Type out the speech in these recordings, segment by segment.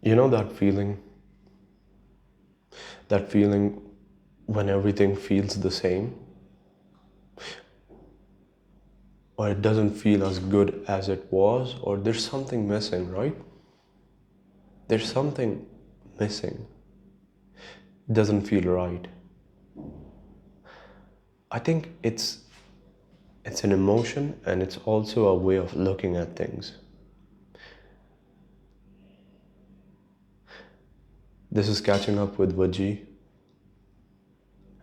You know that feeling when everything feels the same, or it doesn't feel as good as it was, or there's something missing, right? There's something missing. It doesn't feel right. I think it's an emotion and it's also a way of looking at things. This is Catching Up with Wajeeh,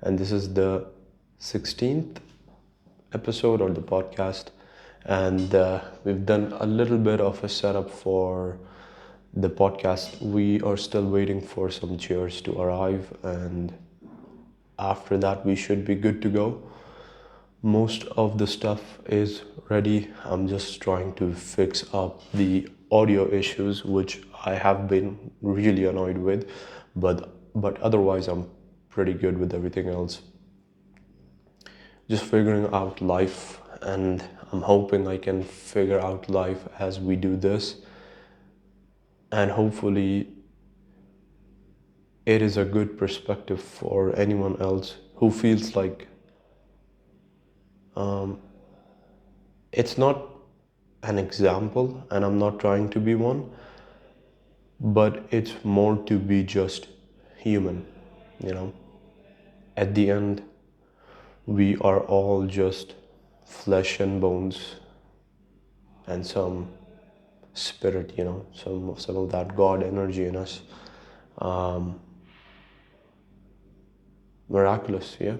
and this is the 16th episode or the podcast, and we've done a little bit of a setup for the podcast. We are still waiting for some chairs to arrive, and after that we should be good to go. Most of the stuff is ready. I'm just trying to fix up the audio issues, which I have been really annoyed with, but otherwise I'm pretty good with everything else. Just figuring out life, and I'm hoping I can figure out life as we do this, and hopefully it is a good perspective for anyone else who feels like it's not an example, and I'm not trying to be one, but it's more to be just human, you know. At the end, we are all just flesh and bones and some spirit, you know, some of that God energy in us. Um, Miraculous, yeah.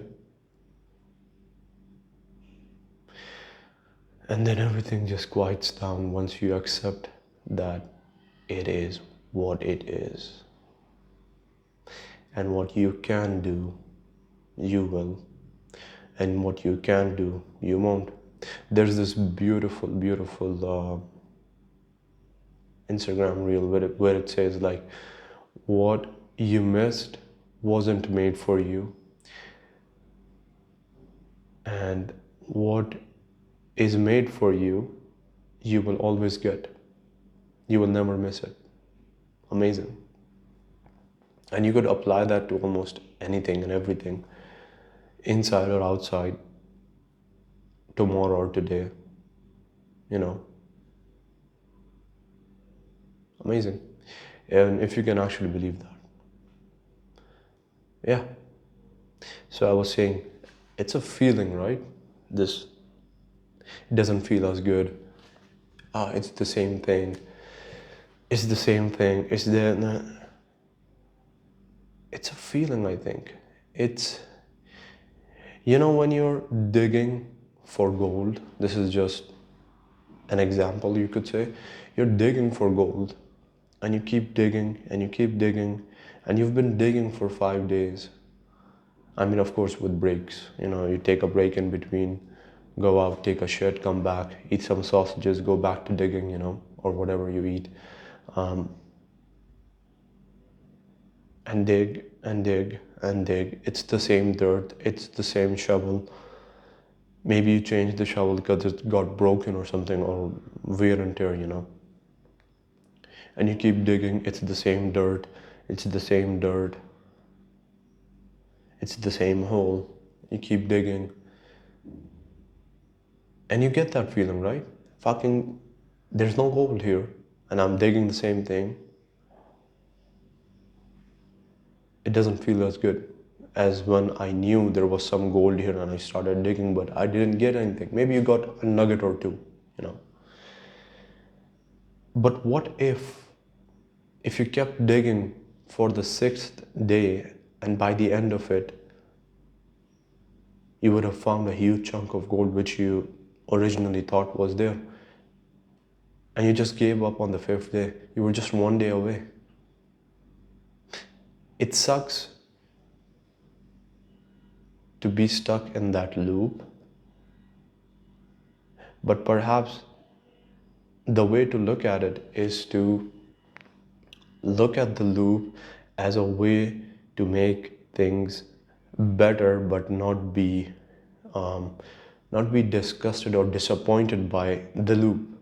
And then everything just quiets down once you accept that it is what it is. And what you can do, you will. And what you can do, you won't. There's this beautiful Instagram reel where it says like, what you missed wasn't made for you, and what is made for you, you will always get. You will never miss it. Amazing. And you could apply that to almost anything and everything, inside or outside, tomorrow or today, you know. Amazing. And if you can actually believe that. Yeah. So I was saying, it's a feeling, right? This, it doesn't feel as good. It's the same thing. It's the same thing. It's the, nah. It's a feeling, I think. It's, you know, when you're digging for gold, this is just an example, you could say. You're digging for gold, and you keep digging, and you keep digging, and you've been digging for 5 days. I mean, of course, with breaks. You know, you take a break in between, go out, take a shit, come back, eat some sausages, go back to digging, you know, or whatever you eat. And dig and dig and dig. It's the same dirt, it's the same shovel. Maybe you changed the shovel because it got broken or something, or wear and tear, you know. And you keep digging, it's the same dirt, it's the same dirt, it's the same hole. You keep digging. And you get that feeling, right? Fucking, there's no gold here, and I'm digging the same thing. It doesn't feel as good as when I knew there was some gold here and I started digging, but I didn't get anything. Maybe you got a nugget or two, you know. But what if you kept digging for the 6th day, and by the end of it, you would have found a huge chunk of gold which you originally thought was there, and you just gave up on the 5th day. You were just 1 day away. It sucks to be stuck in that loop, but perhaps the way to look at it is to look at the loop as a way to make things better, but not be disgusted or disappointed by the loop.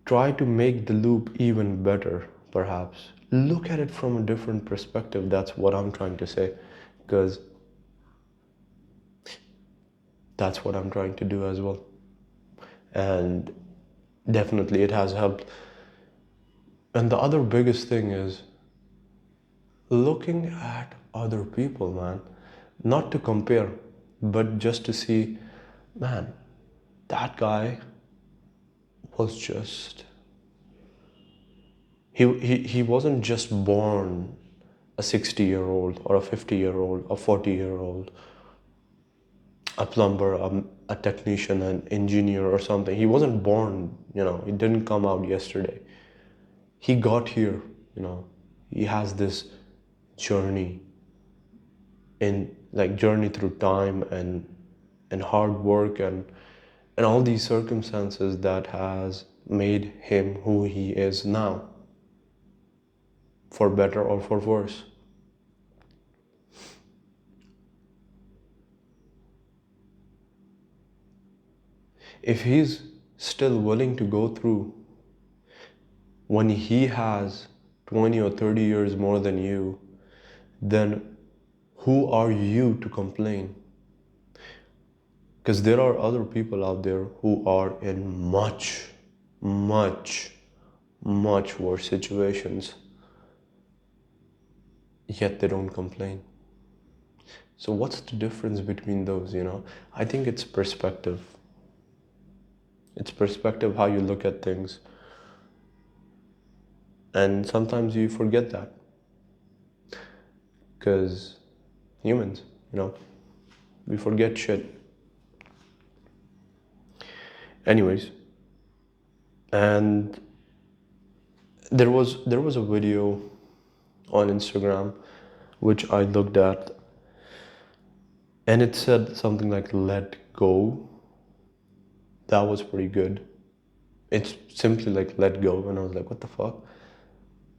Try to make the loop even better. perhaps. Look at it from a different perspective. That's what I'm trying to say. Because that's what I'm trying to do as well. And definitely it has helped. And the other biggest thing is looking at other people, man. Not to compare, but just to see, man, that guy was just, he wasn't just born a 60-year-old or a 50-year-old, a 40-year-old, a plumber, a technician, an engineer or something. He wasn't born, he didn't come out yesterday. He got here. He has this journey journey through time and hard work and all these circumstances that has made him who he is now, for better or for worse. If he's still willing to go through when he has 20 or 30 years more than you, then who are you to complain? Because there are other people out there who are in much, much, much worse situations, yet they don't complain. So what's the difference between those? I think it's perspective. It's perspective, how you look at things. And sometimes you forget that. Because humans, we forget shit. Anyways, and there was a video on Instagram which I looked at, and it said something like "let go." That was pretty good. It's simply like "let go," and I was like, "What the fuck?"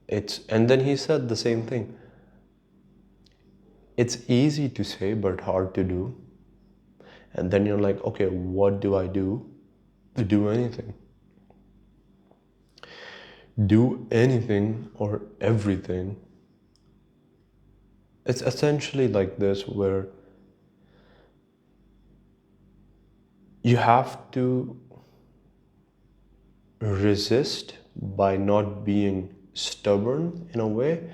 And then he said the same thing. It's easy to say but hard to do. And then you're like, okay, what do I do? Do anything. Do anything or everything. It's essentially like this, where you have to resist by not being stubborn in a way,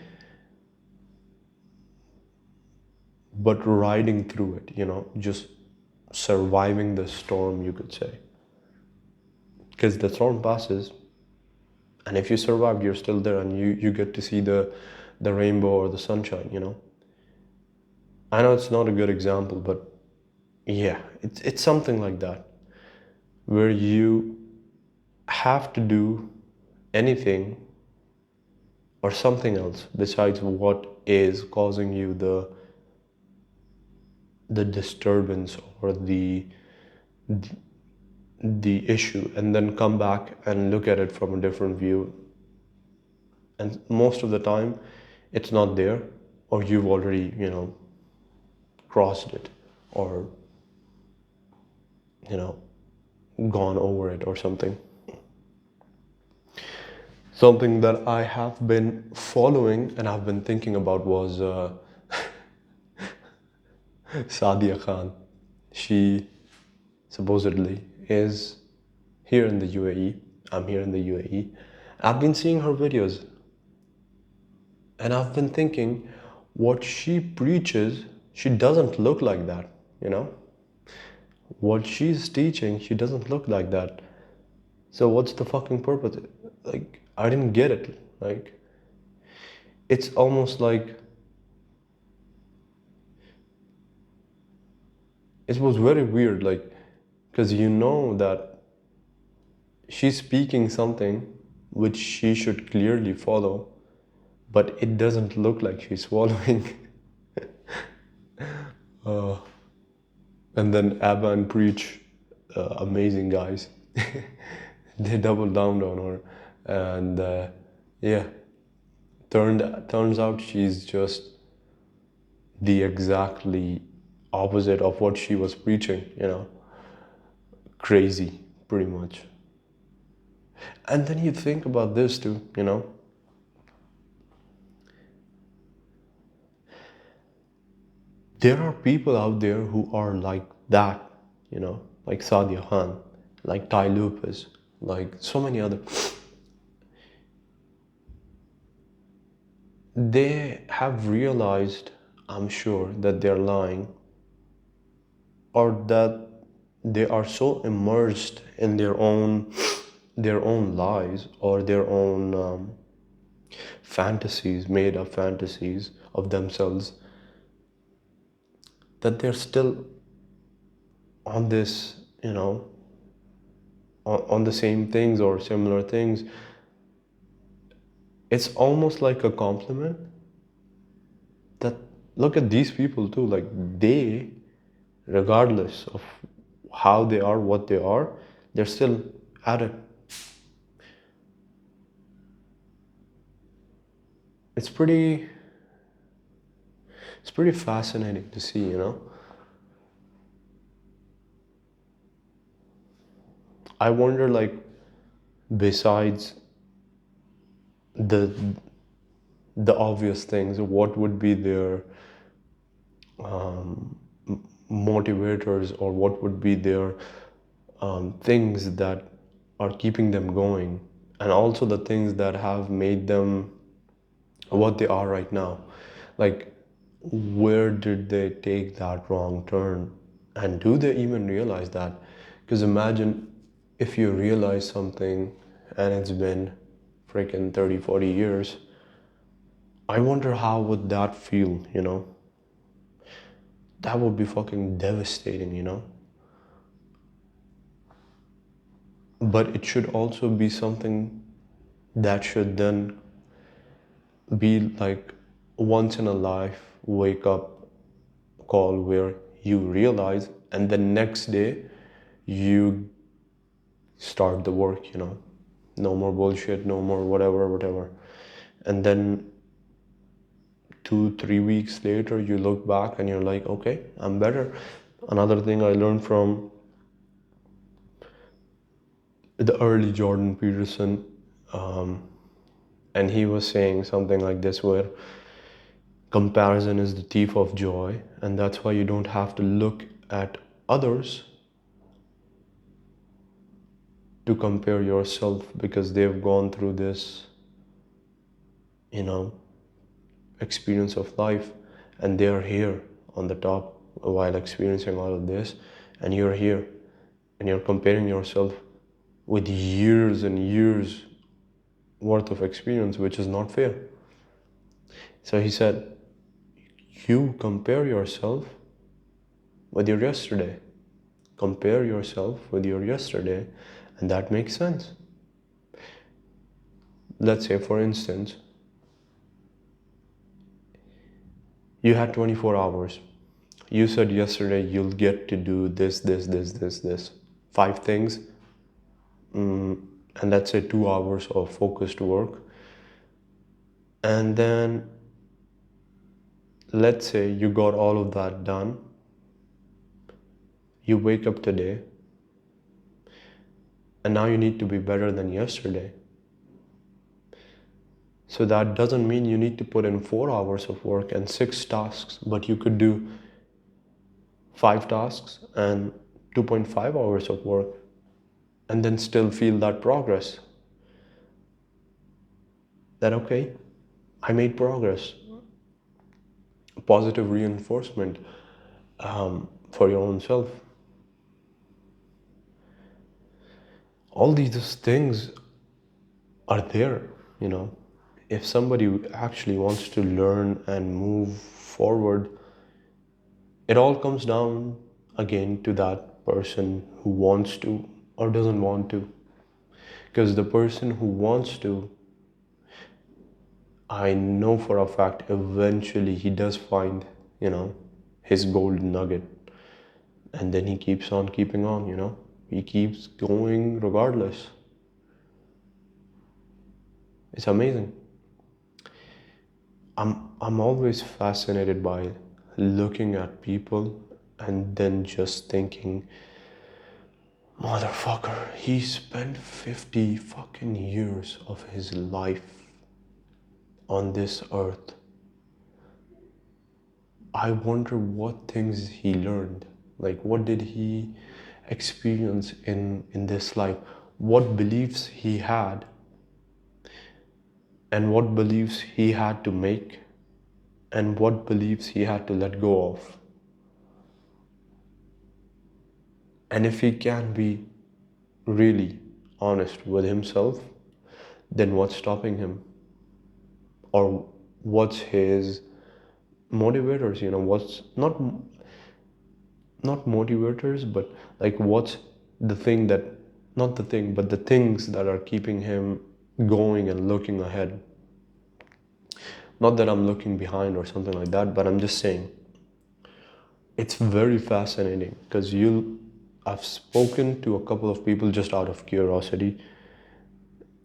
but riding through it, just surviving the storm, you could say. Because the storm passes, and if you survived, you're still there, and you get to see the rainbow or the sunshine. I know it's not a good example, but yeah, it's something like that, where you have to do anything or something else besides what is causing you the disturbance or the issue, and then come back and look at it from a different view. And most of the time it's not there, or you've already crossed it, or gone over it or something. Something that I have been following and I've been thinking about was Sadia Khan. She supposedly is here in the UAE. I'm here in the UAE. I've been seeing her videos, and I've been thinking, what she preaches, she doesn't look like that. What she's teaching, she doesn't look like that. So what's the fucking purpose? Like, I didn't get it. Like, it's almost like it was very weird, like, because that she's speaking something which she should clearly follow, but it doesn't look like she's following. uh, and then Abba and Preach, amazing guys. They doubled down on her, and yeah, turns out she's just the exactly opposite of what she was preaching. Crazy, pretty much. And then you think about this too. there are people out there who are like that, like Sadia Khan, like Ty Lupus, like so many other. They have realized, I'm sure, that they're lying, or that they are so immersed in their own lies, or their own fantasies, made up fantasies of themselves, that they're still on this, on the same things or similar things. It's almost like a compliment that, look at these people too, like they, regardless of how they are, what they are, they're still at it. It's pretty it's pretty fascinating to see. I wonder, like, besides the the obvious things, what would be their motivators, or what would be their things that are keeping them going, and also the things that have made them what they are right now. Like, where did they take that wrong turn? And do they even realize that? Because imagine if you realize something and it's been freaking 30, 40 years. I wonder how would that feel? That would be fucking devastating. But it should also be something that should then be like once in a life wake up call, where you realize, and the next day you start the work. No more bullshit, no more whatever. And then 2 3 weeks later you look back and you're like, okay, I'm better. Another thing I learned from the early Jordan Peterson, um, and he was saying something like this, where comparison is the thief of joy, and that's why you don't have to look at others to compare yourself, because they've gone through this, you know, experience of life, and they are here on the top while experiencing all of this, and you're here and you're comparing yourself with years and years worth of experience, which is not fair. So he said, you compare yourself with your yesterday. Compare yourself with your yesterday, and that makes sense. Let's say, for instance, you had 24 hours. You said yesterday you'll get to do this, 5 things, and let's say 2 hours of focused work. And then let's say you got all of that done. You wake up today, and now you need to be better than yesterday. So that doesn't mean you need to put in 4 hours of work and 6 tasks, but you could do 5 tasks and 2.5 hours of work, and then still feel that progress. That, okay, I made progress. Positive reinforcement for your own self. All these things are there. If somebody actually wants to learn and move forward, it all comes down again to that person who wants to or doesn't want to. Because the person who wants to, I know for a fact, eventually he does find, his golden nugget. And then he keeps on keeping on. He keeps going regardless. It's amazing. I'm always fascinated by looking at people and then just thinking, motherfucker, he spent 50 fucking years of his life on this earth. I wonder what things he learned. Like, what did he experience in this life? What beliefs he had, and what beliefs he had to make, and what beliefs he had to let go of. And if he can be really honest with himself, then what's stopping him? Or what's his motivators? What's not motivators, but like what's the thing that, not the thing, but the things that are keeping him going and looking ahead. Not that I'm looking behind or something like that, but I'm just saying it's very fascinating because I've spoken to a couple of people just out of curiosity.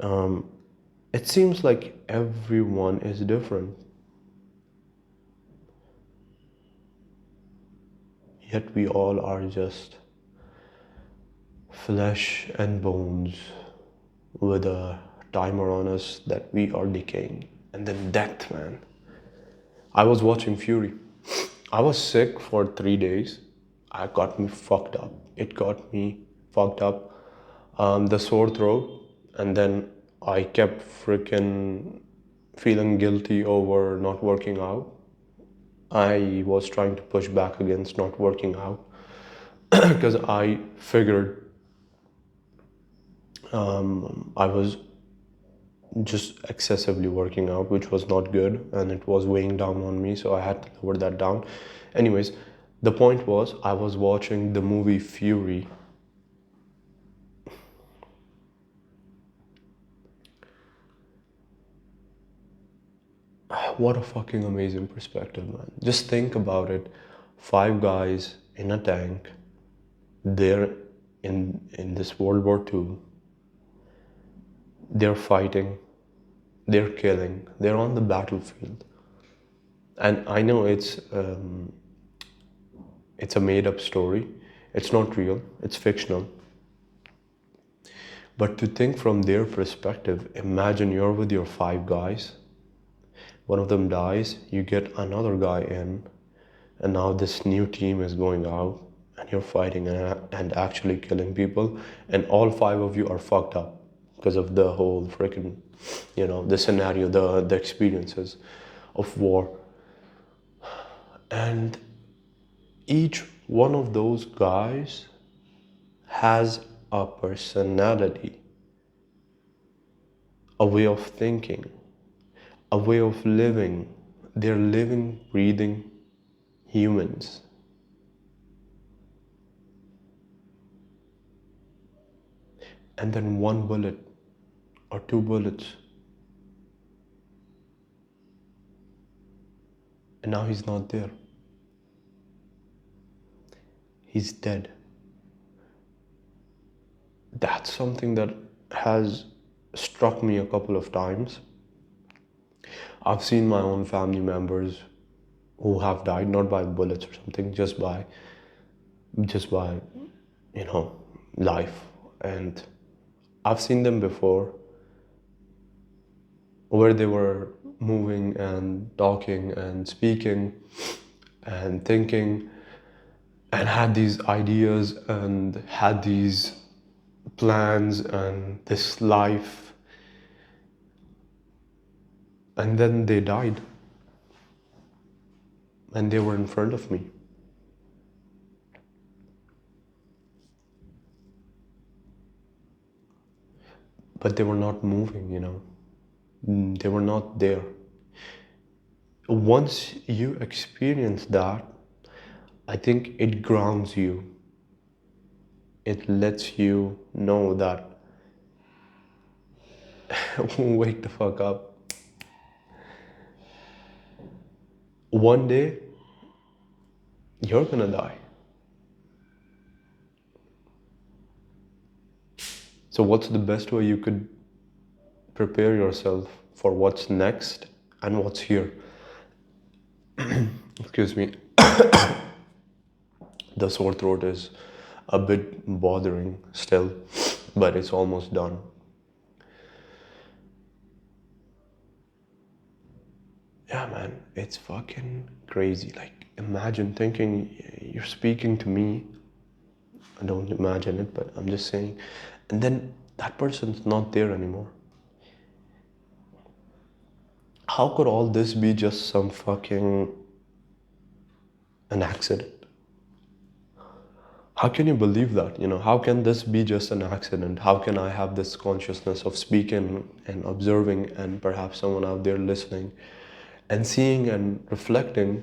It seems like everyone is different, yet we all are just flesh and bones with a timer on us that we are decaying. And then death, man. I was watching Fury. I was sick for 3 days. I got me fucked up. It got me fucked up. The sore throat, and then I kept freaking feeling guilty over not working out. I was trying to push back against not working out because I figured I was just excessively working out, which was not good, and it was weighing down on me, so I had to lower that down. Anyways, the point was, I was watching the movie Fury. What a fucking amazing perspective, man. Just think about it. Five guys in a tank, they're in this World War II. They're fighting, they're killing, they're on the battlefield. And I know it's a made-up story. It's not real. It's fictional. But to think from their perspective, imagine you're with your five guys. One of them dies, you get another guy in, and now this new team is going out, and you're fighting and actually killing people, and all five of you are fucked up because of the whole freaking, the scenario, the experiences of war. And each one of those guys has a personality, a way of thinking, a way of living. They're living, breathing humans. And then one bullet or two bullets, and now he's not there. He's dead. That's something that has struck me a couple of times. I've seen my own family members who have died not by bullets or something, just by life. And I've seen them before where they were moving and talking and speaking and thinking and had these ideas and had these plans and this life, and then they died and they were in front of me. But they were not moving. They were not there. Once you experience that, I think it grounds you. It lets you know that wake the fuck up. One day, you're gonna die. So what's the best way you could prepare yourself for what's next and what's here? Excuse me. The sore throat is a bit bothering still, but it's almost done. Yeah, man, it's fucking crazy. Like, imagine thinking you're speaking to me. I don't imagine it, but I'm just saying. And then that person's not there anymore. How could all this be just some fucking an accident? How can you believe that? How can this be just an accident? How can I have this consciousness of speaking and observing and perhaps someone out there listening and seeing and reflecting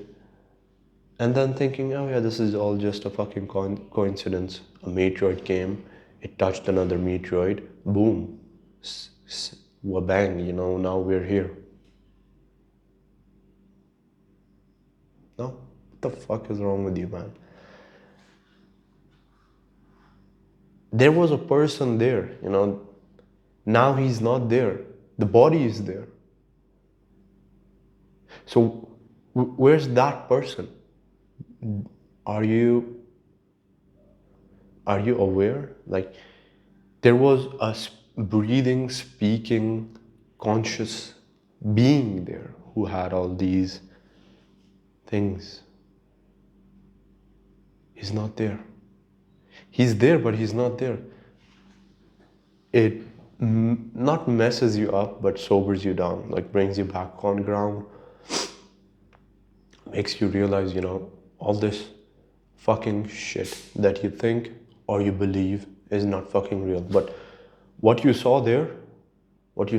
and then thinking, oh yeah, this is all just a fucking coincidence. A meteoroid came, it touched another meteoroid, boom, wabang, now we're here. No, what the fuck is wrong with you, man? There was a person there, now he's not there. The body is there. So where's that person? Are you aware? Like, there was a breathing, speaking, conscious being there who had all these things. He's not there. He's there, but he's not there. It not messes you up, but sobers you down, like brings you back on ground, makes you realize, all this fucking shit that you think or you believe is not fucking real. But what you saw there, was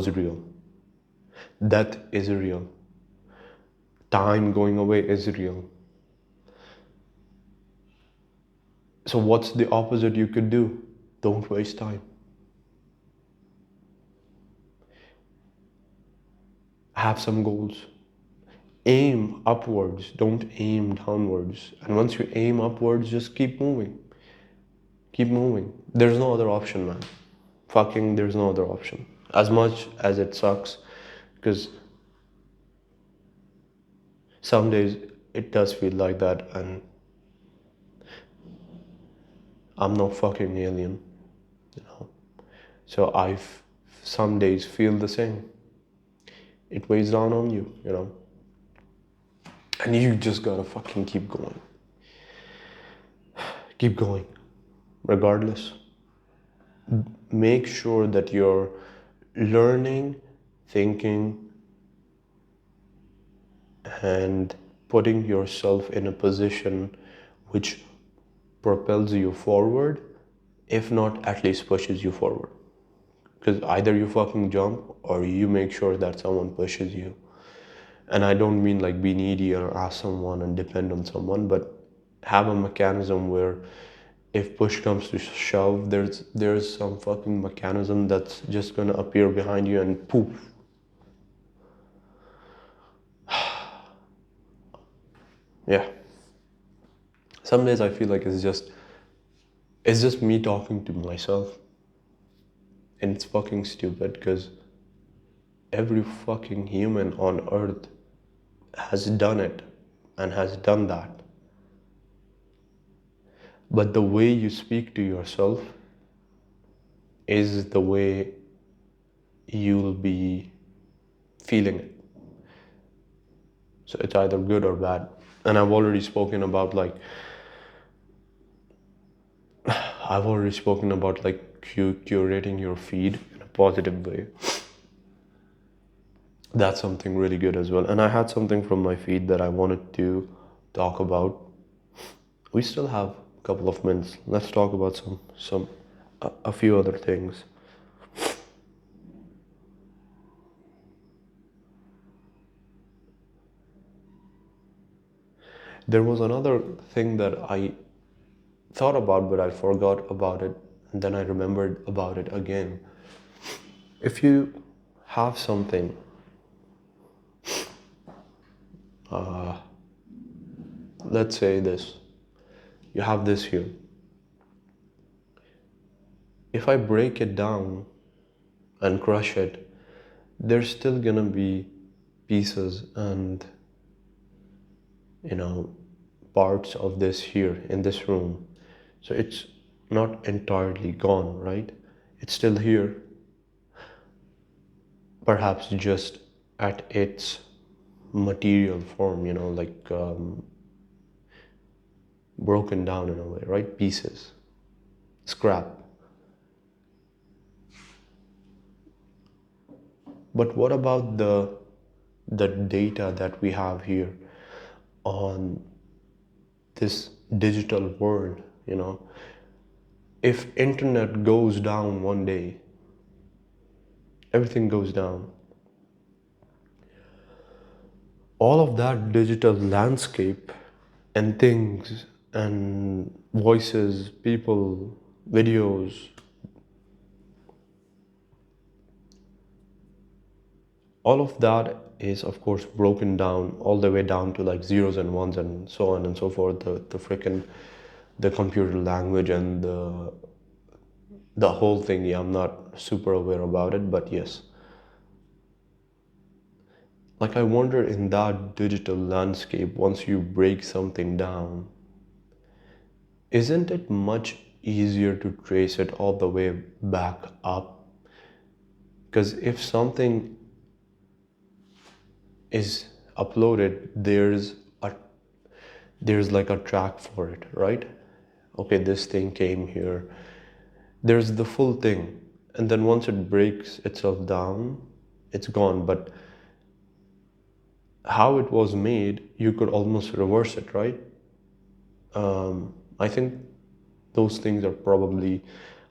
real. Death is real. Time going away is real. So what's the opposite you could do? Don't waste time. Have some goals. Aim upwards, don't aim downwards. And once you aim upwards, just keep moving. Keep moving. There's no other option, man. Fucking, there's no other option. As much as it sucks, because some days it does feel like that, and I'm no fucking alien, So some days feel the same. It weighs down on you, And you just gotta fucking keep going. Keep going. Regardless. Make sure that you're learning, thinking, and putting yourself in a position which propels you forward, if not at least pushes you forward. Because either you fucking jump or you make sure that someone pushes you. And I don't mean like be needy or ask someone and depend on someone, but have a mechanism where if push comes to shove, there's some fucking mechanism that's just gonna appear behind you and poof. Yeah. Some days I feel like it's just me talking to myself. And it's fucking stupid because every fucking human on earth has done it and has done that. But the way you speak to yourself is the way you'll be feeling it. So it's either good or bad. And I've already spoken about like curating your feed in a positive way. That's something really good as well. And I had something from my feed that I wanted to talk about. We still have a couple of minutes. Let's talk about a few other things. There was another thing that I thought about, but I forgot about it, and then I remembered about it again. If you have something, let's say this, you have this here. If I break it down and crush it, there's still gonna be pieces and parts of this here in this room. So it's not entirely gone, right? It's still here, perhaps just at its material form, like broken down in a way, right? Pieces, scrap. But what about the data that we have here on this digital world, If internet goes down one day, everything goes down. All of that digital landscape and things and voices, people, videos, all of that is of course broken down all the way down to like zeros and ones and so on and so forth. The freaking the computer language and the whole thing. Yeah, I'm not super aware about it, but yes. Like I wonder in that digital landscape, once you break something down, isn't it much easier to trace it all the way back up? Because if something is uploaded, there's like a track for it, right? Okay, this thing came here. There's the full thing. And then once it breaks itself down, it's gone. But how it was made, you could almost reverse it, right? I think those things are probably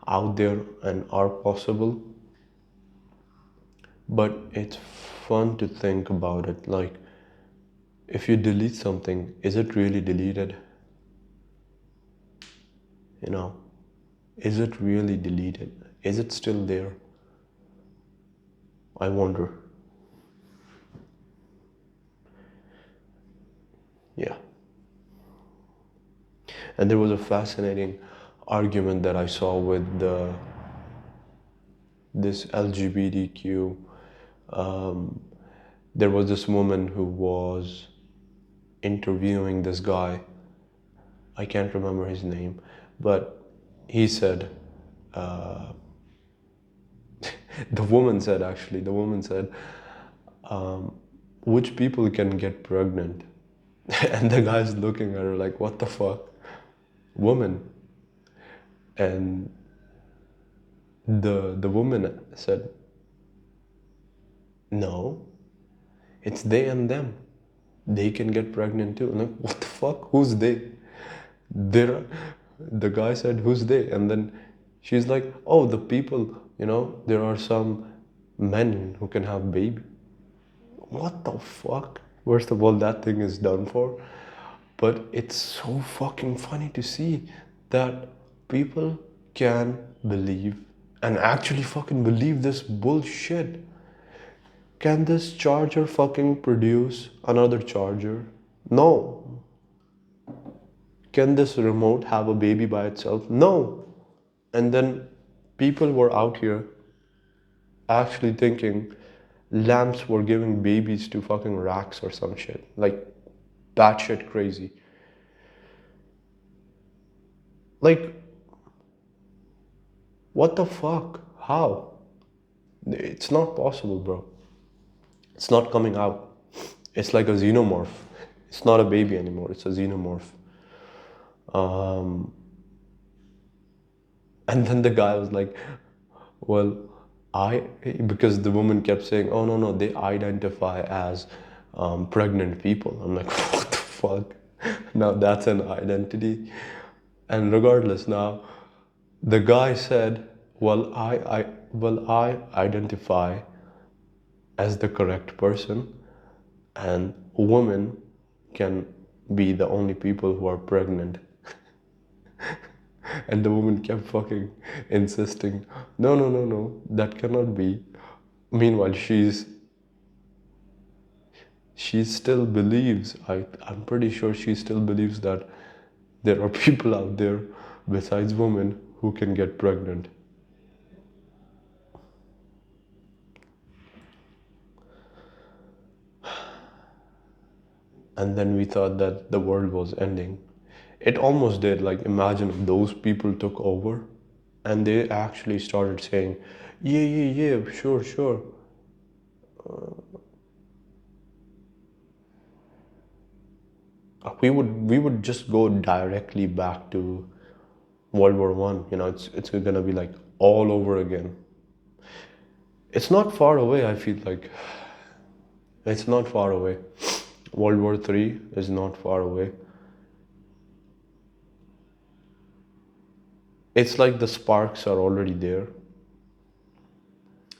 out there and are possible. But it's fun to think about it. Like, if you delete something, is it really deleted? You know, is it really deleted? Is it still there? I wonder. Yeah. And there was a fascinating argument that I saw with this LGBTQ. There was this woman who was interviewing this guy. I can't remember his name, but he said, the woman said, which people can get pregnant? And the guy's looking at her like, what the fuck? Woman. And the woman said, no, it's they and them. They can get pregnant too. I'm like, what the fuck? Who's they? There, the guy said, who's they? And then she's like, oh, the people, there are some men who can have baby. What the fuck? First of all, that thing is done for. But it's so fucking funny to see that people can believe and actually fucking believe this bullshit. Can this charger fucking produce another charger? No. Can this remote have a baby by itself? No. And then people were out here actually thinking lamps were giving babies to fucking racks or some shit. Like, batshit crazy. Like, what the fuck? How? It's not possible, bro. It's not coming out. It's like a xenomorph. It's not a baby anymore. It's a xenomorph. And then the guy was like, well, because the woman kept saying, oh, no, they identify as pregnant people. I'm like, what the fuck? Now that's an identity. And regardless, now the guy said, well, I identify as the correct person, and women can be the only people who are pregnant. And the woman kept fucking insisting, no, that cannot be. Meanwhile, she still believes, I'm pretty sure she still believes that there are people out there besides women who can get pregnant. And then we thought that the world was ending. It almost did. Like, imagine if those people took over and they actually started saying, yeah, sure. we would just go directly back to World War One. You know, it's gonna be like all over again. It's not far away. I feel like it's not far away. World War Three is not far away. It's like the sparks are already there,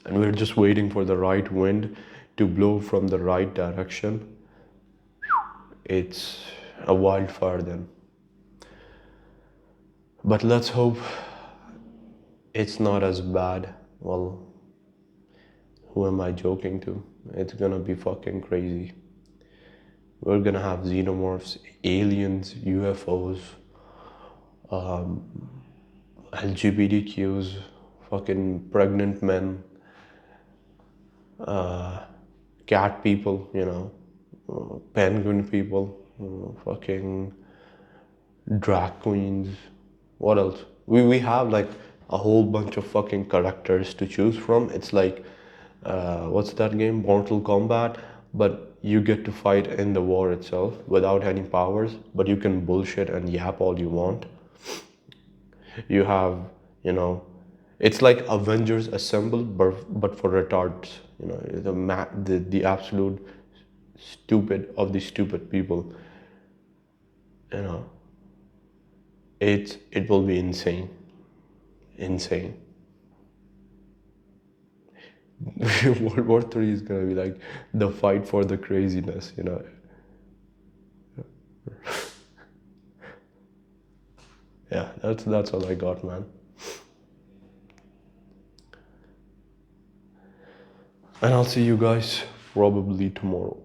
and we're just waiting for the right wind to blow from the right direction. It's a wildfire then. But let's hope it's not as bad. Well, who am I joking to? It's gonna be fucking crazy. We're gonna have xenomorphs, aliens, UFOs, LGBTQs, fucking pregnant men, cat people, penguin people, fucking drag queens. What else? We have like a whole bunch of fucking characters to choose from. It's like, what's that game? Mortal Kombat. But you get to fight in the war itself without any powers, but you can bullshit and yap all you want. You have, you know, it's like Avengers Assemble, but for retards. The absolute stupid of the stupid people. You know, it will be insane, insane. World War Three is gonna be like the fight for the craziness. Yeah, that's all I got, man. And I'll see you guys probably tomorrow.